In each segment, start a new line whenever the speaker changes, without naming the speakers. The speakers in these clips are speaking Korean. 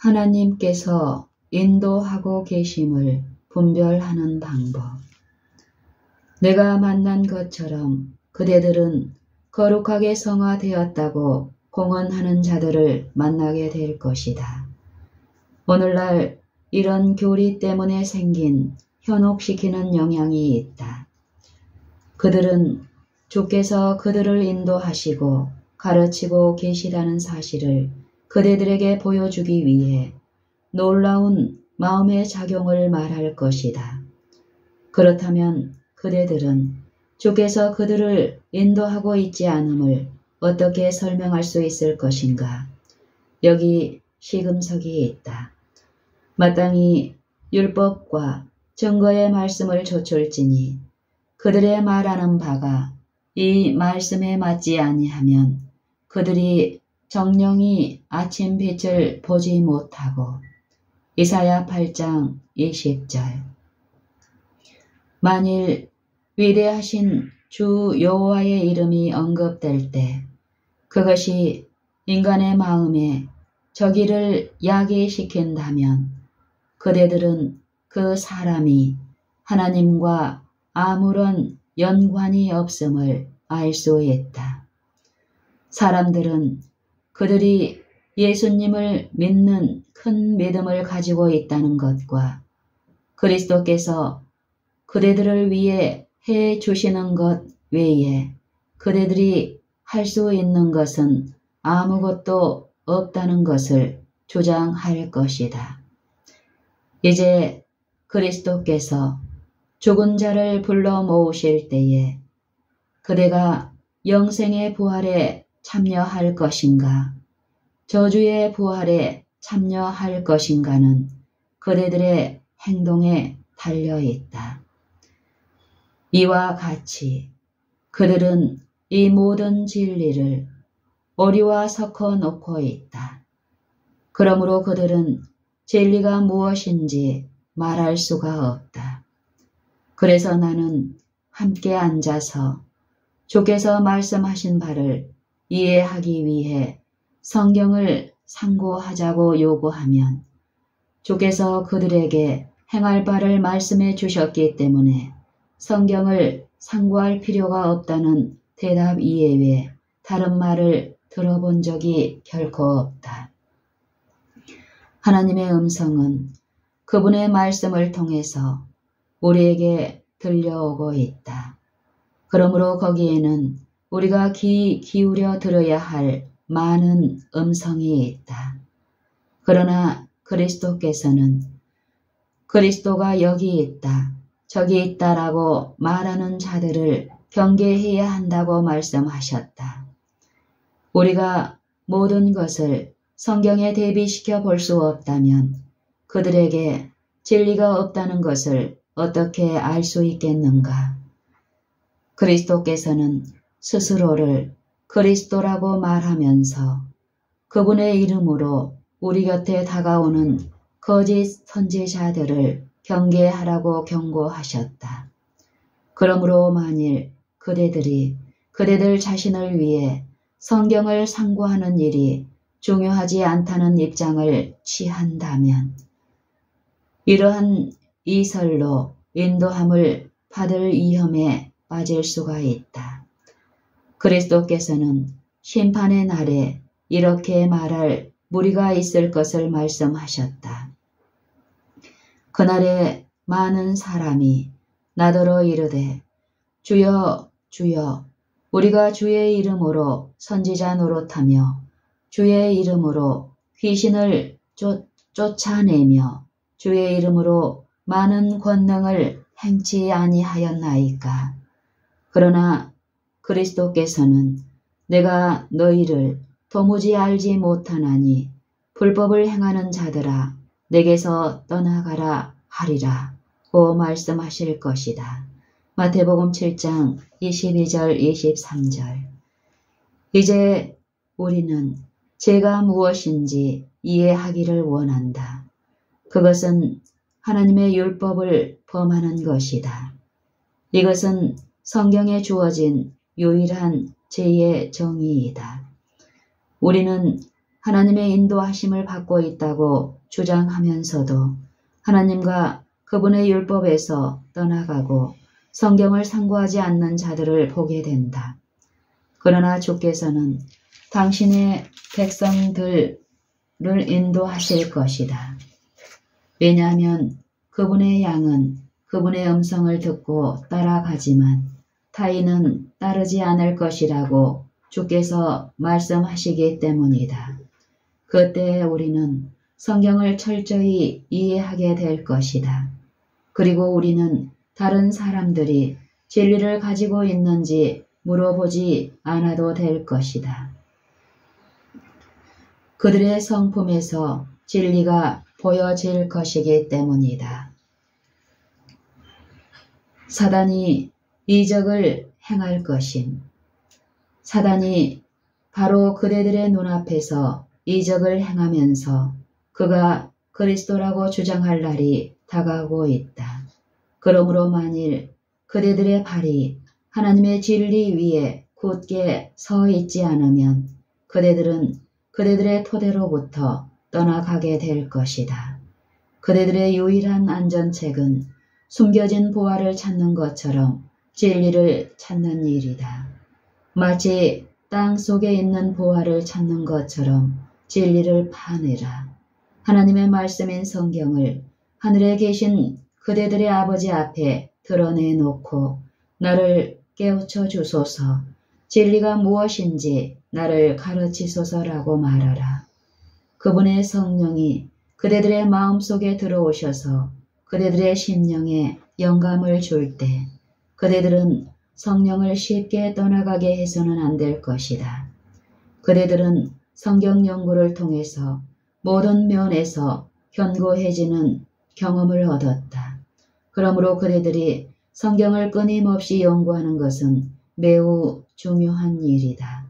하나님께서 인도하고 계심을 분별하는 방법. 내가 만난 것처럼 그대들은 거룩하게 성화되었다고 공언하는 자들을 만나게 될 것이다. 오늘날 이런 교리 때문에 생긴 현혹시키는 영향이 있다. 그들은 주께서 그들을 인도하시고 가르치고 계시다는 사실을 그대들에게 보여주기 위해 놀라운 마음의 작용을 말할 것이다. 그렇다면 그대들은 주께서 그들을 인도하고 있지 않음을 어떻게 설명할 수 있을 것인가? 여기 시금석이 있다. 마땅히 율법과 증거의 말씀을 좇을지니 그들의 말하는 바가 이 말씀에 맞지 아니하면 그들이 정령이 아침 빛을 보지 못하고. 이사야 8장 20절. 만일 위대하신 주 여호와의 이름이 언급될 때 그것이 인간의 마음에 저기를 야기시킨다면 그대들은 그 사람이 하나님과 아무런 연관이 없음을 알 수 있다. 사람들은 그들이 예수님을 믿는 큰 믿음을 가지고 있다는 것과 그리스도께서 그대들을 위해 해 주시는 것 외에 그대들이 할 수 있는 것은 아무것도 없다는 것을 주장할 것이다. 이제 그리스도께서 죽은 자를 불러 모으실 때에 그대가 영생의 부활에 참여할 것인가, 저주의 부활에 참여할 것인가는 그대들의 행동에 달려 있다. 이와 같이 그들은 이 모든 진리를 오리와 섞어 놓고 있다. 그러므로 그들은 진리가 무엇인지 말할 수가 없다. 그래서 나는 함께 앉아서 주께서 말씀하신 바를 이해하기 위해 성경을 상고하자고 요구하면 주께서 그들에게 행할 바를 말씀해 주셨기 때문에 성경을 상고할 필요가 없다는 대답 이외에 다른 말을 들어본 적이 결코 없다. 하나님의 음성은 그분의 말씀을 통해서 우리에게 들려오고 있다. 그러므로 거기에는 우리가 귀 기울여 들어야 할 많은 음성이 있다. 그러나 그리스도께서는 그리스도가 여기 있다, 저기 있다라고 말하는 자들을 경계해야 한다고 말씀하셨다. 우리가 모든 것을 성경에 대비시켜 볼 수 없다면 그들에게 진리가 없다는 것을 어떻게 알 수 있겠는가? 그리스도께서는 스스로를 그리스도라고 말하면서 그분의 이름으로 우리 곁에 다가오는 거짓 선지자들을 경계하라고 경고하셨다. 그러므로 만일 그대들이 그대들 자신을 위해 성경을 상고하는 일이 중요하지 않다는 입장을 취한다면 이러한 이설로 인도함을 받을 위험에 빠질 수가 있다. 그리스도께서는 심판의 날에 이렇게 말할 무리가 있을 것을 말씀하셨다. 그날에 많은 사람이 나더러 이르되 주여 주여 우리가 주의 이름으로 선지자 노릇하며 주의 이름으로 귀신을 쫓아내며 주의 이름으로 많은 권능을 행치 아니하였나이까. 그러나 그리스도께서는 내가 너희를 도무지 알지 못하나니 불법을 행하는 자들아 내게서 떠나가라 하리라 고 말씀하실 것이다. 마태복음 7장 22절 23절. 이제 우리는 죄가 무엇인지 이해하기를 원한다. 그것은 하나님의 율법을 범하는 것이다. 이것은 성경에 주어진 유일한 죄의 정의이다. 우리는 하나님의 인도하심을 받고 있다고 주장하면서도 하나님과 그분의 율법에서 떠나가고 성경을 상고하지 않는 자들을 보게 된다. 그러나 주께서는 당신의 백성들을 인도하실 것이다. 왜냐하면 그분의 양은 그분의 음성을 듣고 따라가지만 타인은 따르지 않을 것이라고 주께서 말씀하시기 때문이다. 그때 우리는 성경을 철저히 이해하게 될 것이다. 그리고 우리는 다른 사람들이 진리를 가지고 있는지 물어보지 않아도 될 것이다. 그들의 성품에서 진리가 보여질 것이기 때문이다. 사단이 이적을 행할 것임. 사단이 바로 그대들의 눈앞에서 이적을 행하면서 그가 그리스도라고 주장할 날이 다가오고 있다. 그러므로 만일 그대들의 발이 하나님의 진리 위에 굳게 서 있지 않으면 그대들은 그대들의 토대로부터 떠나가게 될 것이다. 그대들의 유일한 안전책은 숨겨진 보화를 찾는 것처럼 진리를 찾는 일이다. 마치 땅 속에 있는 보화를 찾는 것처럼 진리를 파내라. 하나님의 말씀인 성경을 하늘에 계신 그대들의 아버지 앞에 드러내놓고 나를 깨우쳐 주소서, 진리가 무엇인지 나를 가르치소서라고 말하라. 그분의 성령이 그대들의 마음속에 들어오셔서 그대들의 심령에 영감을 줄 때 그대들은 성령을 쉽게 떠나가게 해서는 안 될 것이다. 그대들은 성경 연구를 통해서 모든 면에서 견고해지는 경험을 얻었다. 그러므로 그대들이 성경을 끊임없이 연구하는 것은 매우 중요한 일이다.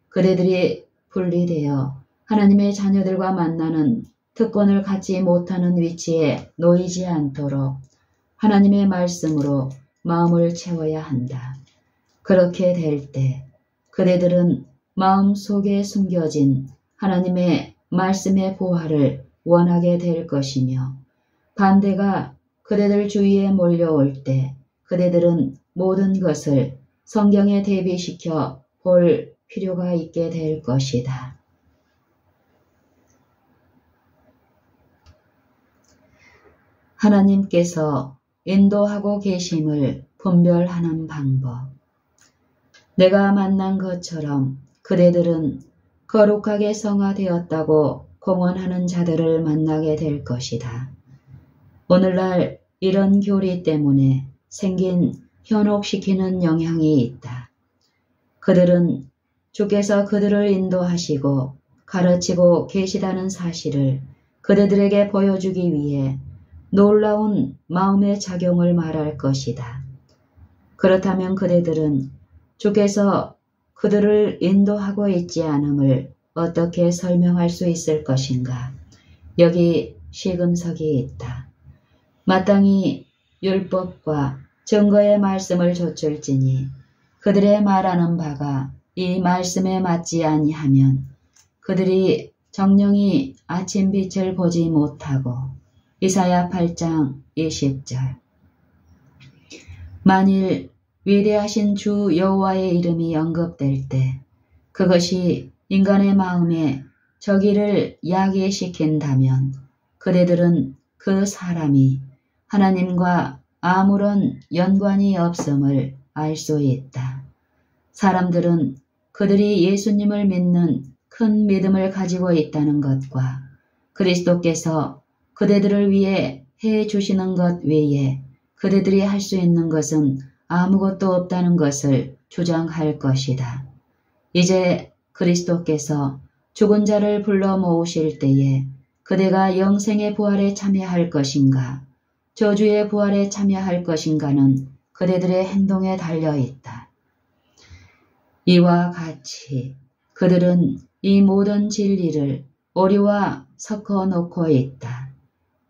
그대들이 분리되어 하나님의 자녀들과 만나는 특권을 갖지 못하는 위치에 놓이지 않도록 하나님의 말씀으로 마음을 채워야 한다. 그렇게 될 때 그대들은 마음속에 숨겨진 하나님의 말씀의 보화를 원하게 될 것이며 반대가 그대들 주위에 몰려올 때 그대들은 모든 것을 성경에 대비시켜 볼 필요가 있게 될 것이다. 하나님께서 인도하고 계심을 분별하는 방법. 내가 만난 것처럼 그대들은 거룩하게 성화되었다고 공언하는 자들을 만나게 될 것이다. 오늘날 이런 교리 때문에 생긴 현혹시키는 영향이 있다. 그들은 주께서 그들을 인도하시고 가르치고 계시다는 사실을 그대들에게 보여주기 위해 놀라운 마음의 작용을 말할 것이다. 그렇다면 그대들은 주께서 그들을 인도하고 있지 않음을 어떻게 설명할 수 있을 것인가? 여기 시금석이 있다. 마땅히 율법과 증거의 말씀을 좇을지니 그들의 말하는 바가 이 말씀에 맞지 아니하면 그들이 정령이 아침빛을 보지 못하고 이사야 8장 20절. 만일 위대하신 주 여호와의 이름이 언급될 때 그것이 인간의 마음에 저기를 야기시킨다면 그대들은 그 사람이 하나님과 아무런 연관이 없음을 알 수 있다. 사람들은 그들이 예수님을 믿는 큰 믿음을 가지고 있다는 것과 그리스도께서 그대들을 위해 해 주시는 것 외에 그대들이 할 수 있는 것은 아무것도 없다는 것을 주장할 것이다. 이제 그리스도께서 죽은 자를 불러 모으실 때에 그대가 영생의 부활에 참여할 것인가, 저주의 부활에 참여할 것인가는 그대들의 행동에 달려 있다. 이와 같이 그들은 이 모든 진리를 오류와 섞어 놓고 있다.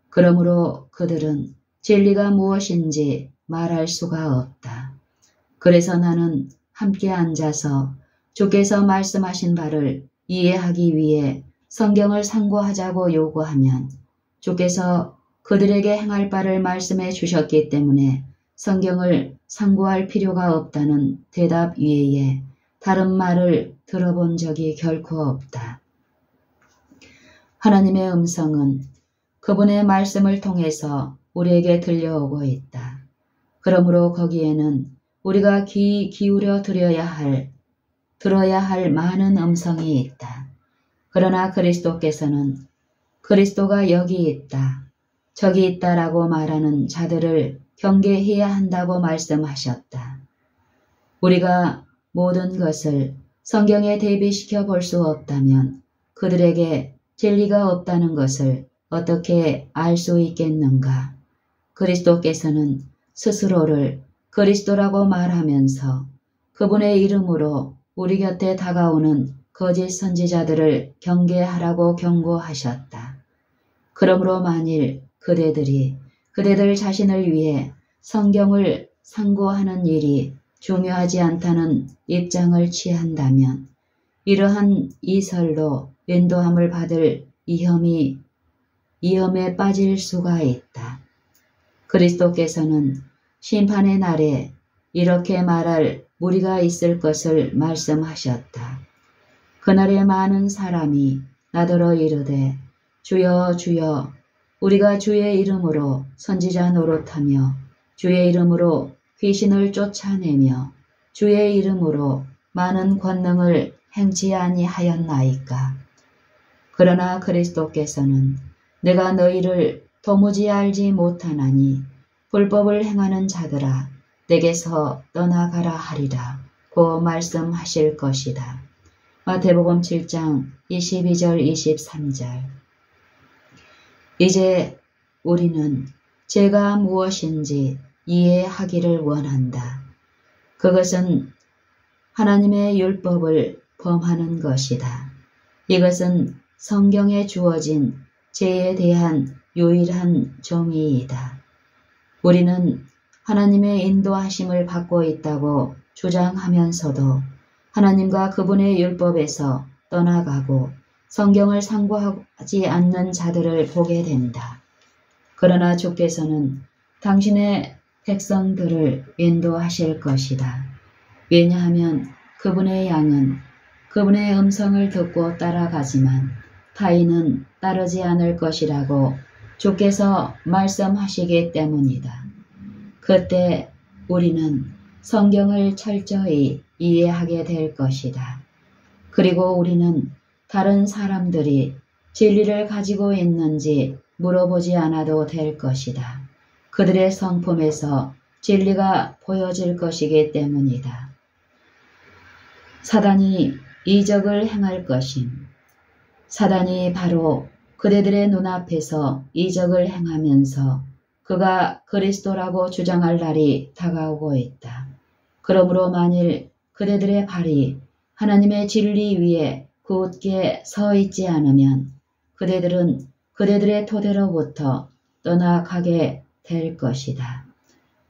그러므로 그들은 진리가 무엇인지 말할 수가 없다. 그래서 나는 함께 앉아서 주께서 말씀하신 바를 이해하기 위해 성경을 상고하자고 요구하면 주께서 그들에게 행할 바를 말씀해 주셨기 때문에 성경을 상고할 필요가 없다는 대답 외에 다른 말을 들어본 적이 결코 없다. 하나님의 음성은 그분의 말씀을 통해서 우리에게 들려오고 있다. 그러므로 거기에는 우리가 귀 기울여 들어야 할 많은 음성이 있다. 그러나 그리스도께서는 그리스도가 여기 있다, 저기 있다라고 말하는 자들을 경계해야 한다고 말씀하셨다. 우리가 모든 것을 성경에 대비시켜 볼 수 없다면 그들에게 진리가 없다는 것을 어떻게 알 수 있겠는가? 그리스도께서는 스스로를 그리스도라고 말하면서 그분의 이름으로 우리 곁에 다가오는 거짓 선지자들을 경계하라고 경고하셨다. 그러므로 만일 그대들 자신을 위해 성경을 상고하는 일이 중요하지 않다는 입장을 취한다면 이러한 이설로 인도함을 받을 위험에 빠질 수가 있다. 그리스도께서는 심판의 날에 이렇게 말할 무리가 있을 것을 말씀하셨다. 그날에 많은 사람이 나더러 이르되 주여 주여 우리가 주의 이름으로 선지자 노릇하며 주의 이름으로 귀신을 쫓아내며 주의 이름으로 많은 권능을 행치 아니하였나이까. 그러나 그리스도께서는 내가 너희를 도무지 알지 못하나니 불법을 행하는 자들아 내게서 떠나가라 하리라 고 말씀하실 것이다. 마태복음 7장 22절 23절. 이제 우리는 죄가 무엇인지 이해하기를 원한다. 그것은 하나님의 율법을 범하는 것이다. 이것은 성경에 주어진 죄에 대한 유일한 정의이다. 우리는 하나님의 인도하심을 받고 있다고 주장하면서도 하나님과 그분의 율법에서 떠나가고 성경을 상고하지 않는 자들을 보게 된다. 그러나 주께서는 당신의 백성들을 인도하실 것이다. 왜냐하면 그분의 양은 그분의 음성을 듣고 따라가지만 타인은 따르지 않을 것이라고 주께서 말씀하시기 때문이다. 그때 우리는 성경을 철저히 이해하게 될 것이다. 그리고 우리는 다른 사람들이 진리를 가지고 있는지 물어보지 않아도 될 것이다. 그들의 성품에서 진리가 보여질 것이기 때문이다. 사단이 이적을 행할 것임. 사단이 바로 그대들의 눈앞에서 이적을 행하면서 그가 그리스도라고 주장할 날이 다가오고 있다. 그러므로 만일 그대들의 발이 하나님의 진리 위에 굳게 서 있지 않으면 그대들은 그대들의 토대로부터 떠나가게 될 것이다.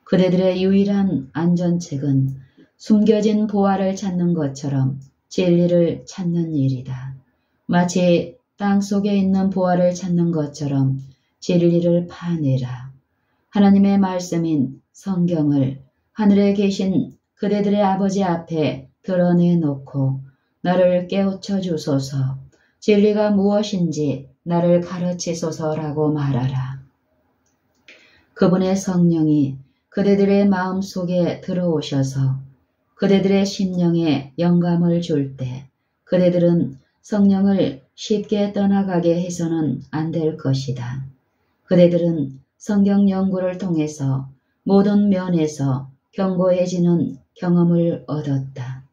그대들의 유일한 안전책은 숨겨진 보화를 찾는 것처럼 진리를 찾는 일이다. 마치 땅 속에 있는 보화를 찾는 것처럼 진리를 파내라. 하나님의 말씀인 성경을 하늘에 계신 그대들의 아버지 앞에 드러내놓고 나를 깨우쳐 주소서, 진리가 무엇인지 나를 가르치소서라고 말하라. 그분의 성령이 그대들의 마음속에 들어오셔서 그대들의 심령에 영감을 줄 때 그대들은 성령을 쉽게 떠나가게 해서는 안 될 것이다. 그대들은 성경 연구를 통해서 모든 면에서 견고해지는 경험을 얻었다.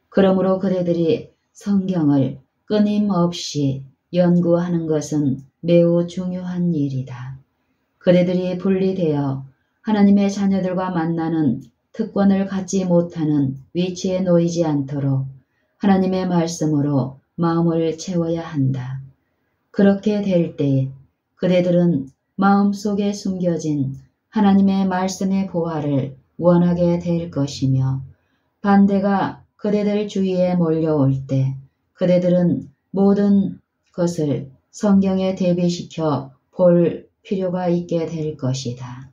그러므로 그대들이 성경을 끊임없이 연구하는 것은 매우 중요한 일이다. 그대들이 분리되어 하나님의 자녀들과 만나는 특권을 갖지 못하는 위치에 놓이지 않도록 하나님의 말씀으로 마음을 채워야 한다. 그렇게 될 때 그대들은 마음속에 숨겨진 하나님의 말씀의 보화를 원하게 될 것이며 반대가 그대들 주위에 몰려올 때 그대들은 모든 것을 성경에 대비시켜 볼 필요가 있게 될 것이다.